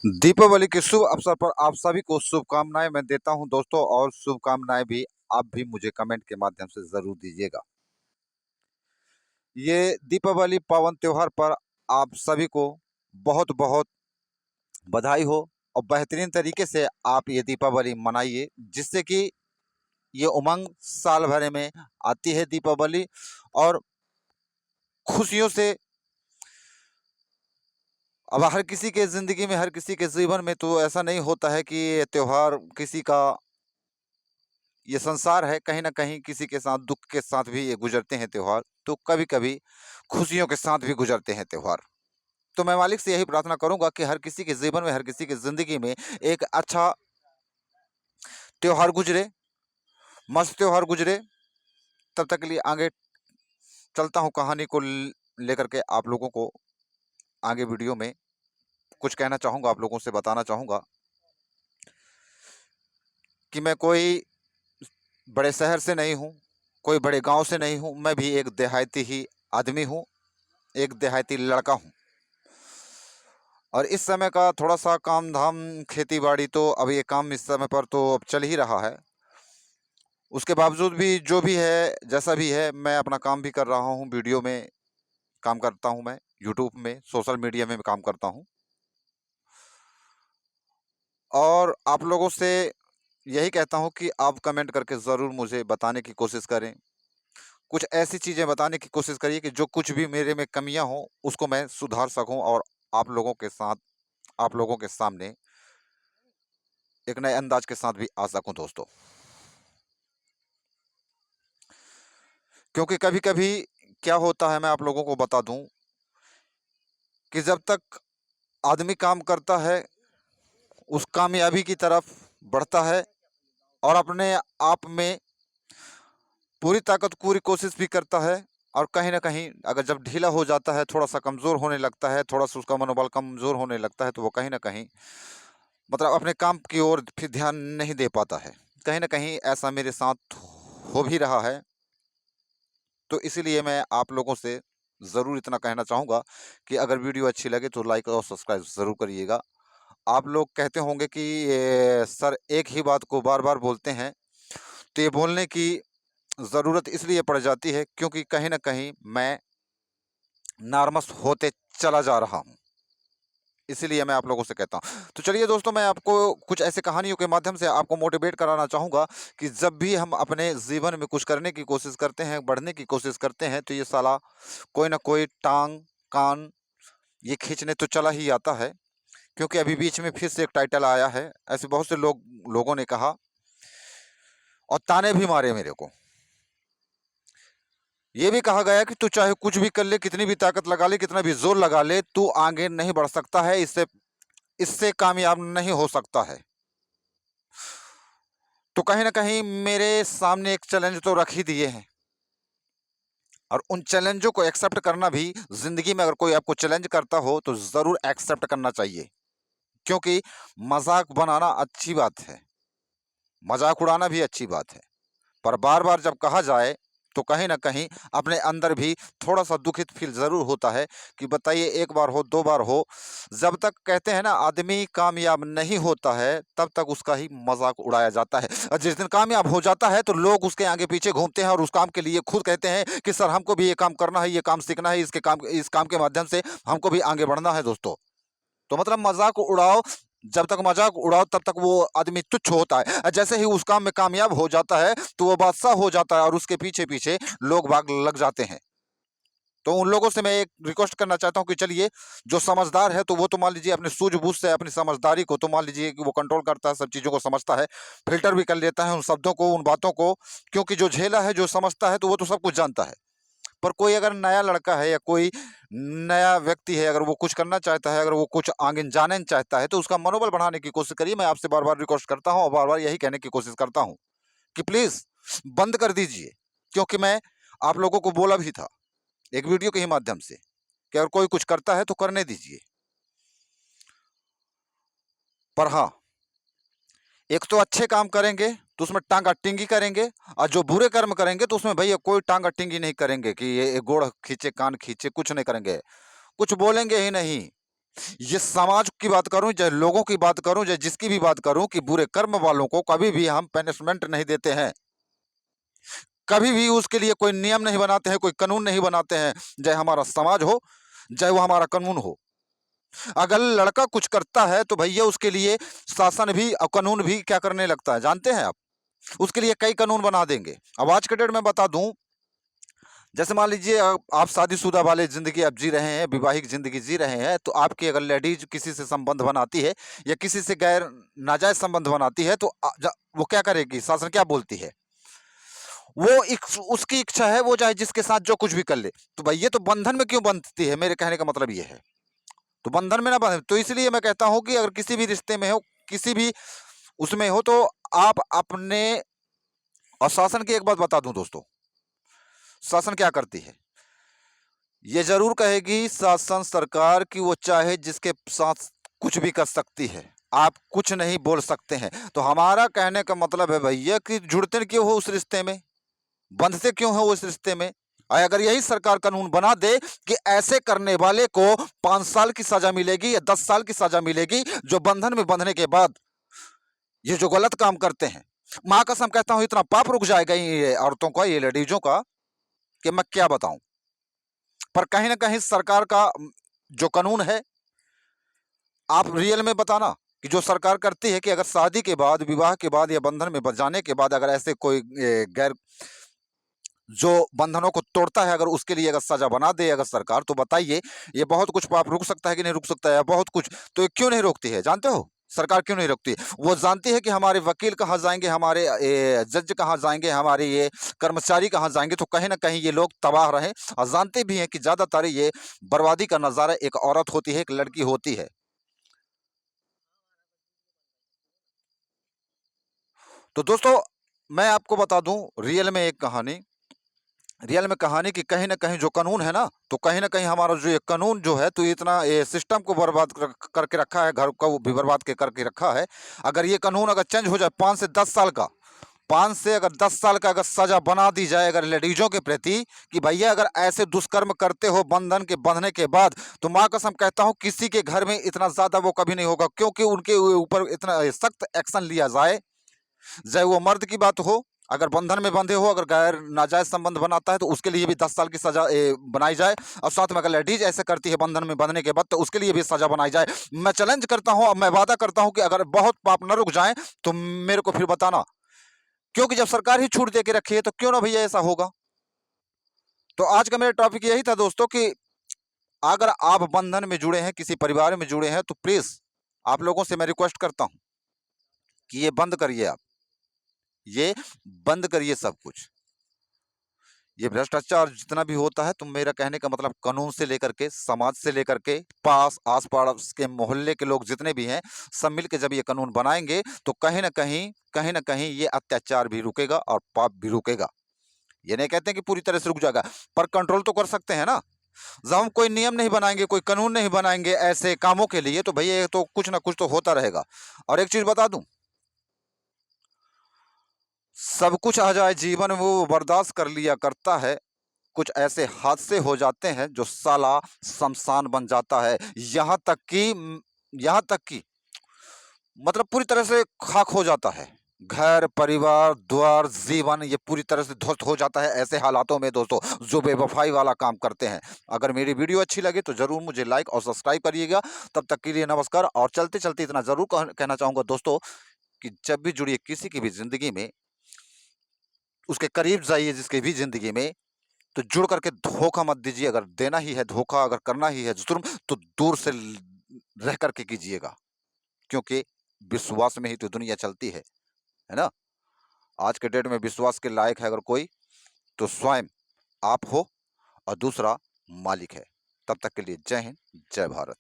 दीपावली के शुभ अवसर पर आप सभी को शुभकामनाएं मैं देता हूं दोस्तों, और शुभकामनाएं भी आप भी मुझे कमेंट के माध्यम से जरूर दीजिएगा। ये दीपावली पावन त्योहार पर आप सभी को बहुत बहुत बधाई हो, और बेहतरीन तरीके से आप ये दीपावली मनाइए, जिससे कि ये उमंग साल भर में आती है दीपावली, और खुशियों से। अब हर किसी के ज़िंदगी में, हर किसी के जीवन में तो ऐसा नहीं होता है कि ये त्योहार किसी का, ये संसार है, कहीं न कहीं किसी के साथ दुःख के साथ भी ये गुज़रते हैं त्योहार, तो कभी-कभी खुशियों के साथ भी गुज़रते हैं त्योहार। तो मैं मालिक से यही प्रार्थना करूँगा कि हर किसी के जीवन में, हर किसी की ज़िंदगी में एक अच्छा त्योहार गुज़रे, मस्त त्योहार गुज़रे। तब तक के लिए आगे चलता हूँ, कहानी को लेकर के आप लोगों को आगे वीडियो में कुछ कहना चाहूँगा, आप लोगों से बताना चाहूँगा कि मैं कोई बड़े शहर से नहीं हूँ, कोई बड़े गाँव से नहीं हूँ, मैं भी एक देहाती ही आदमी हूँ, एक देहाती लड़का हूँ। और इस समय का थोड़ा-सा काम-धाम, खेती-बाड़ी, तो अब ये काम इस समय पर तो अब चल ही रहा है। उसके बावजूद भी जो भी है, जैसा भी है, मैं अपना काम भी कर रहा हूँ, वीडियो में काम करता हूँ मैं, यूट्यूब में, सोशल मीडिया में काम करता हूँ। और आप लोगों से यही कहता हूँ कि आप कमेंट करके ज़रूर मुझे बताने की कोशिश करें। कुछ ऐसी चीज़ें बताने की कोशिश करिए कि जो कुछ भी मेरे में कमियाँ हों, उसको मैं सुधार सकूँ, और आप लोगों के साथ, आप लोगों के सामने एक नए अंदाज के साथ भी आ सकूं दोस्तों। क्योंकि कभी-कभी क्या होता है, मैं आप लोगों को बता दूं कि जब तक आदमी काम करता है, उस कामयाबी की तरफ बढ़ता है, और अपने आप में पूरी ताकत, पूरी कोशिश भी करता है। और कहीं न कहीं अगर जब ढीला हो जाता है, थोड़ा-सा कमज़ोर होने लगता है, थोड़ा-सा उसका मनोबल कमज़ोर होने लगता है, तो वो कहीं न कहीं मतलब अपने काम की ओर फिर ध्यान नहीं दे पाता है। कहीं न कहीं ऐसा मेरे साथ हो भी रहा है। तो इसीलिए मैं आप लोगों से ज़रूर इतना कहना चाहूँगा कि अगर वीडियो अच्छी लगे तो लाइक और सब्सक्राइब ज़रूर करिएगा। आप लोग कहते होंगे कि ये सर एक ही बात को बार-बार बोलते हैं, तो ये बोलने की ज़रूरत इसलिए पड़ जाती है क्योंकि कहीं न कहीं मैं नर्वस होते चला जा रहा हूँ। इसीलिए मैं आप लोगों से कहता हूँ। तो चलिए दोस्तों, मैं आपको कुछ ऐसी कहानियों के माध्यम से आपको मोटिवेट कराना चाहूँगा कि जब भी हम अपने जीवन में कुछ करने की कोशिश करते हैं, बढ़ने की कोशिश करते हैं, तो ये साला कोई ना कोई टांग, कान ये खींचने तो चला ही आता है। क्योंकि अभी बीच में फिर से एक टाइटल आया है, ऐसे बहुत से लोगों ने कहा और ताने भी मारे मेरे को। ये भी कहा गया कि तू चाहे कुछ भी कर ले, कितनी भी ताकत लगा ले, कितना भी ज़ोर लगा ले, तू आगे नहीं बढ़ सकता है, इससे इससे कामयाब नहीं हो सकता है। तो कहीं न कहीं मेरे सामने एक चैलेंज तो रख ही दिए हैं, और उन चैलेंजों को एक्सेप्ट करना भी, ज़िंदगी में अगर कोई आपको चैलेंज करता हो तो ज़रूर एक्सेप्ट करना चाहिए। क्योंकि मज़ाक बनाना अच्छी बात है, मज़ाक उड़ाना भी अच्छी बात है। पर बार-बार जब कहा जाए, तो कहीं न कहीं अपने अंदर भी थोड़ा-सा दुखित फ़ील ज़रूर होता है कि बताइए, 1 बार हो, 2 बार हो, जब तक कहते हैं ना आदमी कामयाब नहीं होता है, तब तक उसका ही मज़ाक उड़ाया जाता है। और जिस दिन कामयाब हो जाता है, तो लोग उसके आगे-पीछे घूमते हैं और उस काम के लिए खुद कहते हैं कि सर हमको भी ये काम करना है, ये काम सीखना है, इस काम के माध्यम से हमको भी आगे बढ़ना है दोस्तों। तो मतलब मज़ाक उड़ाओ, जब तक मज़ाक उड़ाओ तब तक वो आदमी तुच्छ होता है। जैसे ही उस काम में कामयाब हो जाता है, तो वो बादशाह हो जाता है, और उसके पीछे-पीछे लोग बाग लग जाते हैं। तो उन लोगों से मैं एक रिक्वेस्ट करना चाहता हूँ कि चलिए, जो समझदार है तो वो तो मान लीजिए अपनी सूझबूझ से, अपनी समझदारी को तो मान लीजिए कि वो कंट्रोल करता है, सब चीज़ों को समझता है, फ़िल्टर भी कर लेता है उन शब्दों को, उन बातों को, क्योंकि जो झेला है, जो समझता है, तो वो तो सब कुछ जानता है। पर कोई अगर नया लड़का है या कोई नया व्यक्ति है, अगर वो कुछ करना चाहता है, अगर वो कुछ आगे जाने चाहता है, तो उसका मनोबल बढ़ाने की कोशिश करिए। मैं आपसे बार-बार रिक्वेस्ट करता हूँ और बार-बार यही कहने की कोशिश करता हूँ कि प्लीज़ बंद कर दीजिए। क्योंकि मैं आप लोगों को बोला भी था, एक वीडियो के ही माध्यम से, कि अगर कोई कुछ करता है तो करने दीजिए। पर हाँ, एक तो अच्छे काम करेंगे तो उसमें टांगा-टिंगी करेंगे, और जो बुरे कर्म करेंगे तो उसमें भैया कोई टांगा-टिंगी नहीं करेंगे कि ये गोड़ खींचे, कान खींचे, कुछ नहीं करेंगे। कुछ बोलेंगे ही नहीं। ये समाज की बात करूं चाहे लोगों की बात करूं चाहे जिसकी भी बात करूं कि बुरे कर्म वालों को कभी भी हम पनिशमेंट नहीं देते हैं, कभी भी उसके लिए कोई नियम नहीं बनाते हैं, कोई कानून नहीं बनाते हैं, चाहे हमारा समाज हो, चाहे वो हमारा कानून हो। अगर लड़का कुछ करता है तो भैया उसके लिए शासन भी और कानून भी क्या करने लगता है जानते हैं आप? उसके लिए कई कानून बना देंगे। अब आज के डेट में बता दूं, जैसे मान लीजिए आप शादीशुदा वाले जिंदगी आप जी रहे हैं, विवाहिक जिंदगी जी रहे हैं, तो आपकी अगर लेडीज किसी से संबंध बनाती है या किसी से गैर नाजायज संबंध बनाती है, तो वो क्या करेगी? शासन क्या बोलती है? वो उसकी इच्छा है, वो चाहे जिसके साथ जो कुछ भी कर ले। तो भाई ये तो बंधन में क्यों बंधती है? मेरे कहने का मतलब ये है, तो बंधन में ना बंधे। तो इसलिए मैं कहता हूं कि अगर किसी भी रिश्ते में हो, किसी भी उसमें हो, तो आप अपने, और शासन की एक बात बता दूं दोस्तों, शासन क्या करती है? ये जरूर कहेगी शासन सरकार कि वो चाहे जिसके साथ कुछ भी कर सकती है, आप कुछ नहीं बोल सकते हैं। तो हमारा कहने का मतलब है भैया कि जुड़ते क्यों हो उस रिश्ते में, बंधते क्यों हो उस रिश्ते में? और अगर यही सरकार कानून बना दे कि ऐसे करने वाले को 5 साल की सजा मिलेगी या 10 साल की सजा मिलेगी, जो बंधन में बंधने के बाद ये जो गलत काम करते हैं, माँ कसम कहता हूं इतना पाप रुक जाएगा ये औरतों का, ये लेडीजों का, कि मैं क्या बताऊं। पर कहीं ना कहीं सरकार का जो कानून है, आप रियल में बताना कि जो सरकार करती है कि अगर शादी के बाद, विवाह के बाद या बंधन में जाने के बाद अगर ऐसे कोई गैर जो बंधनों को तोड़ता है, अगर उसके लिए अगर सजा बना दे अगर सरकार, तो बताइए ये बहुत कुछ पाप रुक सकता है कि नहीं रुक सकता है? बहुत कुछ। तो ये क्यों नहीं रोकती है जानते हो? सरकार क्यों नहीं रोकती? वो जानती है कि हमारे वकील कहाँ जाएंगे, हमारे जज कहाँ जाएंगे, हमारे ये कर्मचारी कहाँ जाएंगे, तो कहीं ना कहीं ये लोग तबाह रहे। और जानते भी हैं कि ज्यादातर ये बर्बादी का नजारा एक औरत होती है, एक लड़की होती है। तो दोस्तों मैं आपको बता दूं रियल में एक कहानी, रियल में कहानी की कहीं न कहीं जो कानून है ना, तो कहीं न कहीं हमारा जो ये कानून जो है, तो इतना ये सिस्टम को बर्बाद करके रखा है, घर को भी बर्बाद के करके रखा है। अगर ये कानून अगर चेंज हो जाए 5 से 10 साल का, 5 से अगर 10 साल का अगर सजा बना दी जाए अगर लेडीजों के प्रति, कि भैया अगर ऐसे दुष्कर्म करते हो बंधन के बंधने के बाद, तो माँ कसम कहता हूँ किसी के घर में इतना ज़्यादा वो कभी नहीं होगा, क्योंकि उनके ऊपर इतना सख्त एक्शन लिया जाए, चाहे वो मर्द की बात हो, अगर बंधन में बंधे हो, अगर गैर नाजायज संबंध बनाता है तो उसके लिए भी 10 साल की सजा बनाई जाए, और साथ में अगर लेडीज ऐसे करती है बंधन में बंधने के बाद, तो उसके लिए भी सजा बनाई जाए। मैं चैलेंज करता हूं और मैं वादा करता हूं कि अगर बहुत पाप न रुक जाए तो मेरे को फिर बताना, क्योंकि जब सरकार ही छूट दे के रखी है तो क्यों ना भैया ऐसा होगा। तो आज का मेरा टॉपिक यही था दोस्तों कि अगर आप बंधन में जुड़े हैं, किसी परिवार में जुड़े हैं, तो प्लीज आप लोगों से मैं रिक्वेस्ट करता हूं कि ये बंद करिए, आप ये बंद करिए सब कुछ। ये भ्रष्टाचार जितना भी होता है, तो मेरा कहने का मतलब कानून से लेकर के, समाज से लेकर के, पास आस पड़ोस के मोहल्ले के लोग जितने भी हैं, सब मिलके जब ये कानून बनाएंगे तो कहीं ना कहीं ये अत्याचार भी रुकेगा और पाप भी रुकेगा। ये नहीं कहते कि पूरी तरह से रुक जाएगा, पर कंट्रोल तो कर सकते हैं ना। जब हम कोई नियम नहीं बनाएंगे, कोई कानून नहीं बनाएंगे ऐसे कामों के लिए, तो भैया ये तो कुछ ना कुछ तो होता रहेगा। और एक चीज बता दूं, सब कुछ आ जाए जीवन में वो बर्दाश्त कर लिया करता है, कुछ ऐसे हादसे हो जाते हैं जो साला शमशान बन जाता है। यहाँ तक कि मतलब पूरी तरह से खाक हो जाता है। घर, परिवार, द्वार, जीवन ये पूरी तरह से ध्वस्त हो जाता है ऐसे हालातों में दोस्तों, जो बेवफाई वाला काम करते हैं। अगर मेरी वीडियो अच्छी लगे तो ज़रूर मुझे लाइक और सब्सक्राइब करिएगा। तब तक के लिए नमस्कार। और चलते-चलते इतना ज़रूर कहना चाहूँगा दोस्तों कि जब भी जुड़िए किसी की भी ज़िंदगी में, उसके करीब जाइए जिसकी भी ज़िंदगी में, तो जुड़ करके धोखा मत दीजिए। अगर देना ही है धोखा, अगर करना ही है जुर्म, तो दूर से रह करके कीजिएगा, क्योंकि विश्वास में ही तो दुनिया चलती है ना। आज के डेट में विश्वास के लायक है अगर कोई, तो स्वयं आप हो, और दूसरा मालिक है। तब तक के लिए जय हिंद, जय भारत।